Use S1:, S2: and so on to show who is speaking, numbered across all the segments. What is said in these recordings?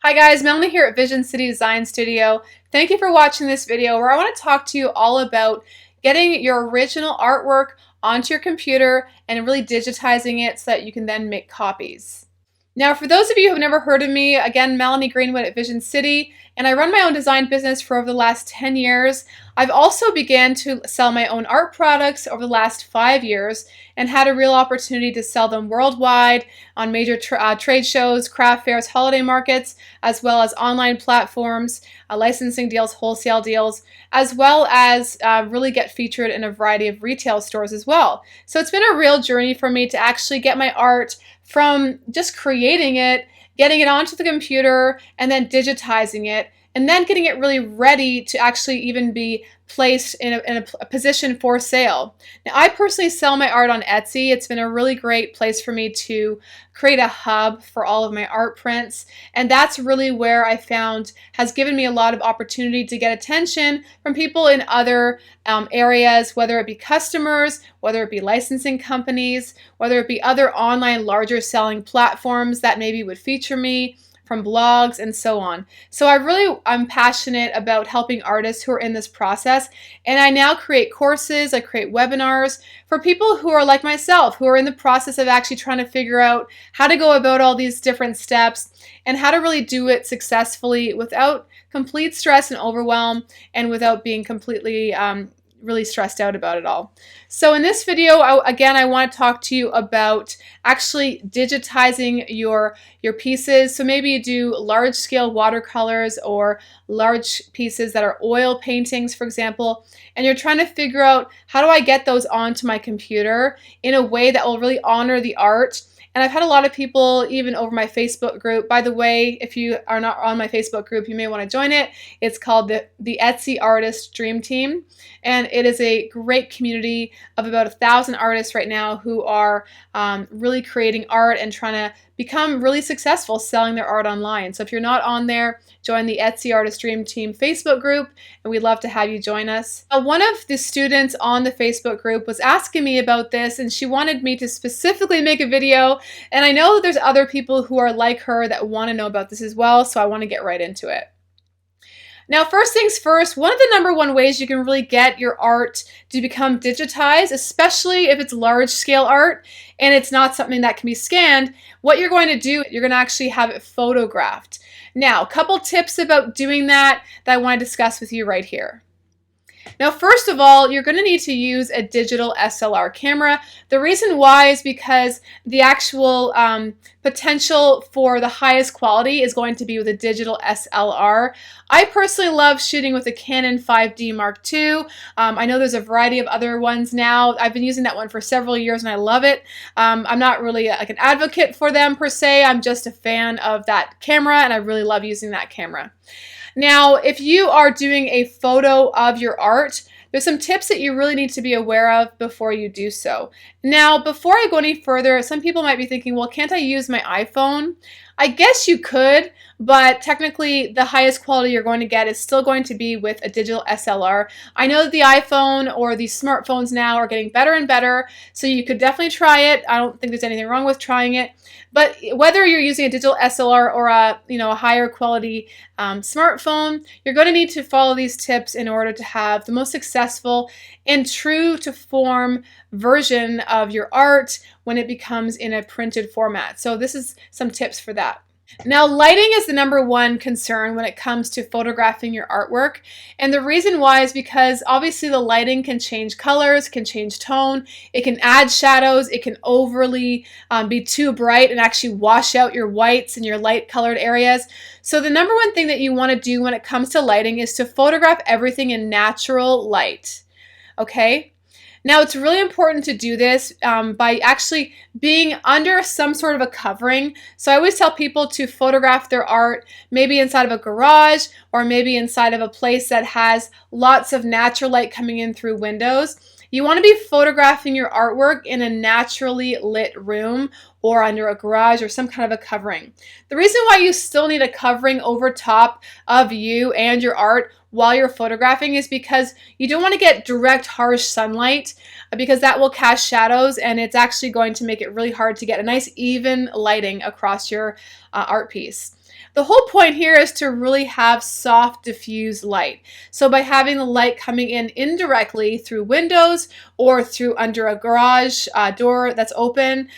S1: Hi guys, Melanie here at Vision City Design Studio. Thank you for watching this video where I want to talk to you all about getting your original artwork onto your computer and really digitizing it so that you can then make copies. Now, for those of you who have never heard of me, again, Melanie Greenwood at Vision City, and I run my own design business for over the last 10 years. I've also began to sell my own art products over the last 5 years and had a real opportunity to sell them worldwide on major trade shows, craft fairs, holiday markets, as well as online platforms, licensing deals, wholesale deals, as well as really get featured in a variety of retail stores as well. So it's been a real journey for me to actually get my art from just creating it, getting it onto the computer, and then digitizing it, and then getting it really ready to actually even be placed in a position for sale. Now, I personally sell my art on Etsy. It's been a really great place for me to create a hub for all of my art prints, and that's really where I found has given me a lot of opportunity to get attention from people in other areas, whether it be customers, whether it be licensing companies, whether it be other online larger selling platforms that maybe would feature me, from blogs and so on. So I'm passionate about helping artists who are in this process, and I now create courses, I create webinars for people who are like myself, who are in the process of actually trying to figure out how to go about all these different steps and how to really do it successfully without complete stress and overwhelm and without being completely really stressed out about it all. So in this video, I want to talk to you about actually digitizing your pieces. So maybe you do large scale watercolors or large pieces that are oil paintings, for example, and you're trying to figure out, how do I get those onto my computer in a way that will really honor the art? And I've had a lot of people, even over my Facebook group. By the way, if you are not on my Facebook group, you may want to join it. It's called the Etsy Artist Dream Team. And it is a great community of about 1,000 artists right now who are really creating art and trying to become really successful selling their art online. So if you're not on there, join the Etsy Artist Dream Team Facebook group, and we'd love to have you join us. One of the students on the Facebook group was asking me about this, and she wanted me to specifically make a video, and I know there's other people who are like her that want to know about this as well, so I want to get right into it. Now, first things first, one of the #1 ways you can really get your art to become digitized, especially if it's large scale art and it's not something that can be scanned, what you're going to do, you're going to actually have it photographed. Now, a couple tips about doing that I want to discuss with you right here. Now, first of all, you're going to need to use a digital SLR camera. The reason why is because the actual potential for the highest quality is going to be with a digital SLR. I personally love shooting with a Canon 5D Mark II. I know there's a variety of other ones now. I've been using that one for several years and I love it. I'm not really like an advocate for them per se. I'm just a fan of that camera and I really love using that camera. Now, if you are doing a photo of your art, there's some tips that you really need to be aware of before you do so. Now, before I go any further, some people might be thinking, well, can't I use my iPhone? I guess you could, but technically the highest quality you're going to get is still going to be with a digital SLR. I know that the iPhone or these smartphones now are getting better and better, so you could definitely try it. I don't think there's anything wrong with trying it. But whether you're using a digital SLR or a higher quality smartphone, you're going to need to follow these tips in order to have the most successful and true to form version of your art when it becomes in a printed format. So this is some tips for that. Now, lighting is the #1 concern when it comes to photographing your artwork. And the reason why is because obviously the lighting can change colors, can change tone, it can add shadows, it can overly be too bright and actually wash out your whites and your light colored areas. So the #1 thing that you want to do when it comes to lighting is to photograph everything in natural light. Okay? Now, it's really important to do this by actually being under some sort of a covering. So I always tell people to photograph their art maybe inside of a garage or maybe inside of a place that has lots of natural light coming in through windows. You want to be photographing your artwork in a naturally lit room or under a garage or some kind of a covering. The reason why you still need a covering over top of you and your art while you're photographing is because you don't want to get direct harsh sunlight because that will cast shadows and it's actually going to make it really hard to get a nice even lighting across your art piece. The whole point here is to really have soft diffused light. So by having the light coming in indirectly through windows or through under a garage door that's open,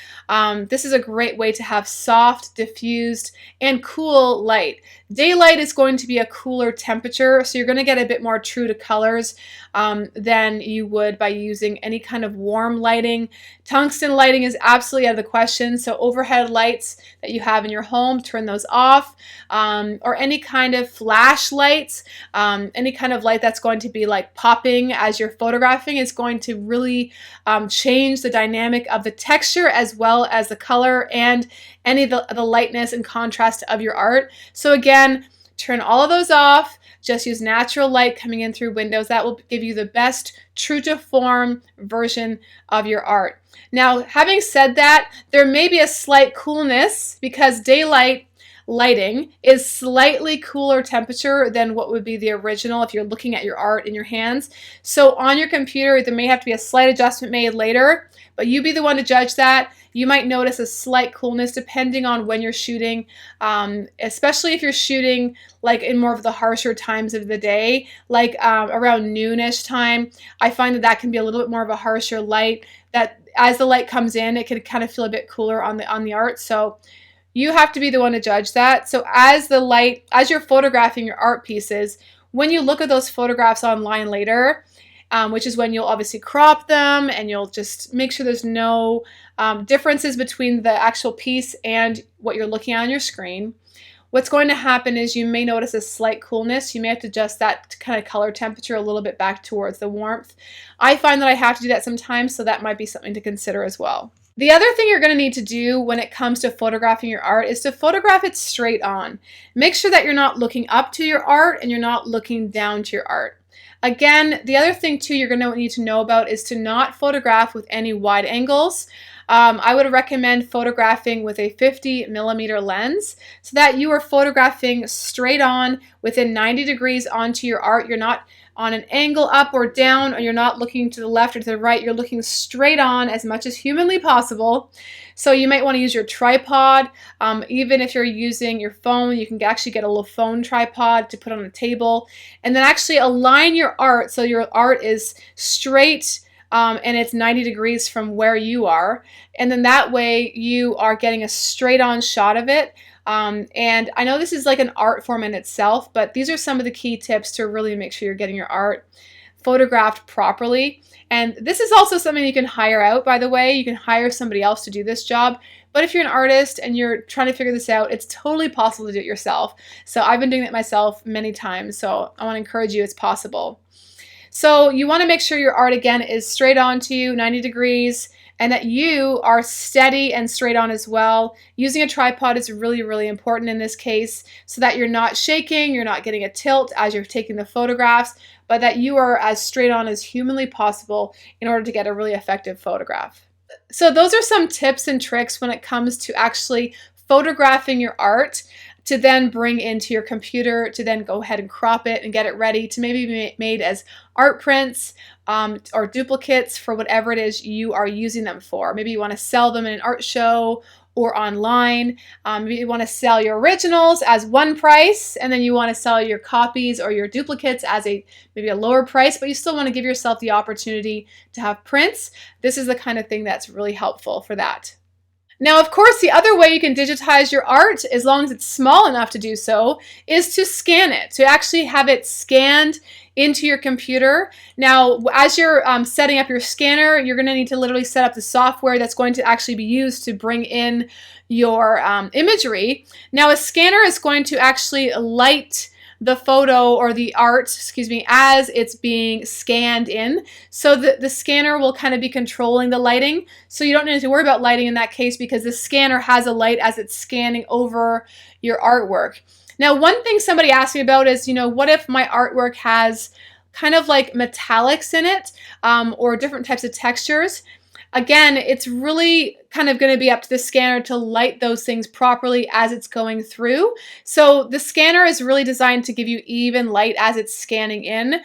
S1: this is a great way to have soft, diffused, and cool light. Daylight is going to be a cooler temperature, so you're going to get a bit more true to colors than you would by using any kind of warm lighting. Tungsten lighting is absolutely out of the question, so overhead lights that you have in your home, turn those off, or any kind of flash lights, any kind of light that's going to be like popping as you're photographing is going to really change the dynamic of the texture as well as the color and any of the lightness and contrast of your art. So again, turn all of those off. Just use natural light coming in through windows. That will give you the best true to form version of your art. Now, having said that, there may be a slight coolness because daylight lighting is slightly cooler temperature than what would be the original if you're looking at your art in your hands. So on your computer, there may have to be a slight adjustment made later, but you be the one to judge that. You might notice a slight coolness depending on when you're shooting, especially if you're shooting like in more of the harsher times of the day, like around noonish time. I find that that can be a little bit more of a harsher light that as the light comes in, it can kind of feel a bit cooler on the art. So you have to be the one to judge that. So as you're photographing your art pieces, when you look at those photographs online later, which is when you'll obviously crop them and you'll just make sure there's no differences between the actual piece and what you're looking at on your screen. What's going to happen is you may notice a slight coolness. You may have to adjust that kind of color temperature a little bit back towards the warmth. I find that I have to do that sometimes, so that might be something to consider as well. The other thing you're going to need to do when it comes to photographing your art is to photograph it straight on. Make sure that you're not looking up to your art and you're not looking down to your art. Again, the other thing too you're going to need to know about is to not photograph with any wide angles. I would recommend photographing with a 50mm lens so that you are photographing straight on within 90 degrees onto your art. You're not on an angle up or down, or you're not looking to the left or to the right. You're looking straight on as much as humanly possible. So you might want to use your tripod. Even if you're using your phone, you can actually get a little phone tripod to put on a table, and then actually align your art so your art is straight and it's 90 degrees from where you are. And then that way you are getting a straight on shot of it. And I know this is like an art form in itself, but these are some of the key tips to really make sure you're getting your art photographed properly. And this is also something you can hire out, by the way. You can hire somebody else to do this job. But if you're an artist and you're trying to figure this out, it's totally possible to do it yourself. So I've been doing it myself many times. So I want to encourage you, it's possible. So you want to make sure your art, again, is straight on to you, 90 degrees, and that you are steady and straight on as well. Using a tripod is really, really important in this case so that you're not shaking, you're not getting a tilt as you're taking the photographs, but that you are as straight on as humanly possible in order to get a really effective photograph. So those are some tips and tricks when it comes to actually photographing your art to then bring into your computer to then go ahead and crop it and get it ready to maybe be made as art prints or duplicates for whatever it is you are using them for. Maybe you want to sell them in an art show or online. Maybe you want to sell your originals as one price, and then you want to sell your copies or your duplicates as maybe a lower price, but you still want to give yourself the opportunity to have prints. This is the kind of thing that's really helpful for that. Now, of course, the other way you can digitize your art, as long as it's small enough to do so, is to scan it, to actually have it scanned into your computer. Now, as you're setting up your scanner, you're going to need to literally set up the software that's going to actually be used to bring in your imagery. Now, a scanner is going to actually light the photo or the art, as it's being scanned in. So the scanner will kind of be controlling the lighting. So you don't need to worry about lighting in that case because the scanner has a light as it's scanning over your artwork. Now, one thing somebody asked me about is, what if my artwork has kind of like metallics in it or different types of textures? Again, it's really kind of going to be up to the scanner to light those things properly as it's going through. So the scanner is really designed to give you even light as it's scanning in.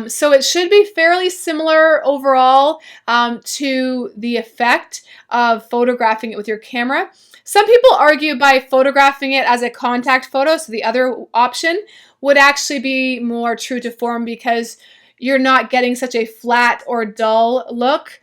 S1: So it should be fairly similar overall to the effect of photographing it with your camera. Some people argue by photographing it as a contact photo, so the other option would actually be more true to form because you're not getting such a flat or dull look.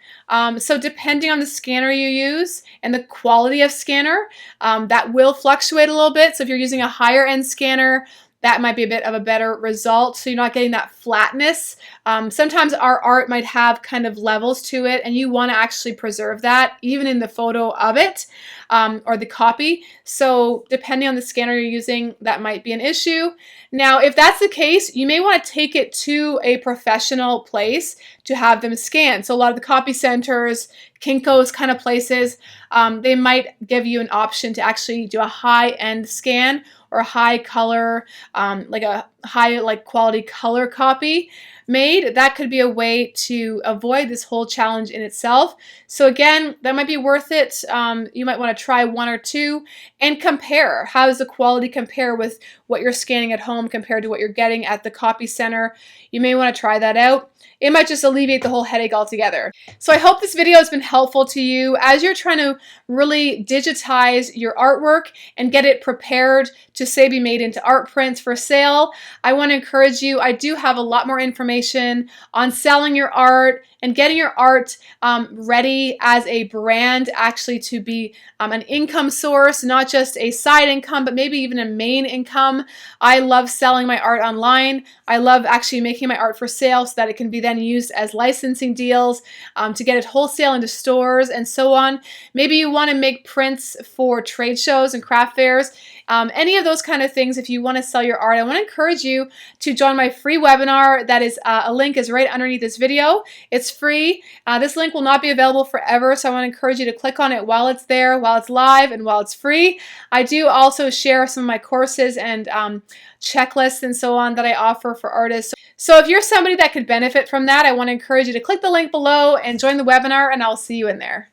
S1: So depending on the scanner you use and the quality of scanner, that will fluctuate a little bit. So if you're using a higher end scanner, that might be a bit of a better result. So you're not getting that flatness. Sometimes our art might have kind of levels to it, and you want to actually preserve that even in the photo of it or the copy. So depending on the scanner you're using, that might be an issue. Now, if that's the case, you may want to take it to a professional place to have them scan. So a lot of the copy centers, Kinko's kind of places, they might give you an option to actually do a high-end scan or a high color, like a high quality color copy made. That could be a way to avoid this whole challenge in itself. So again, that might be worth it. You might want to try one or two and compare. How does the quality compare with what you're scanning at home compared to what you're getting at the copy center? You may want to try that out. It might just alleviate the whole headache altogether. So I hope this video has been helpful to you as you're trying to really digitize your artwork and get it prepared to, say, be made into art prints for sale. I want to encourage you. I do have a lot more information on selling your art and getting your art ready as a brand, actually to be an income source, not just a side income, but maybe even a main income. I love selling my art online. I love actually making my art for sale so that it can be then used as licensing deals to get it wholesale into stores and so on. Maybe you want to make prints for trade shows and craft fairs. Any of those kind of things. If you want to sell your art, I want to encourage you to join my free webinar. That is a link is right underneath this video. It's free. This link will not be available forever, so I want to encourage you to click on it while it's there, while it's live, and while it's free. I do also share some of my courses and checklists and so on that I offer for artists. So if you're somebody that could benefit from that, I want to encourage you to click the link below and join the webinar, and I'll see you in there.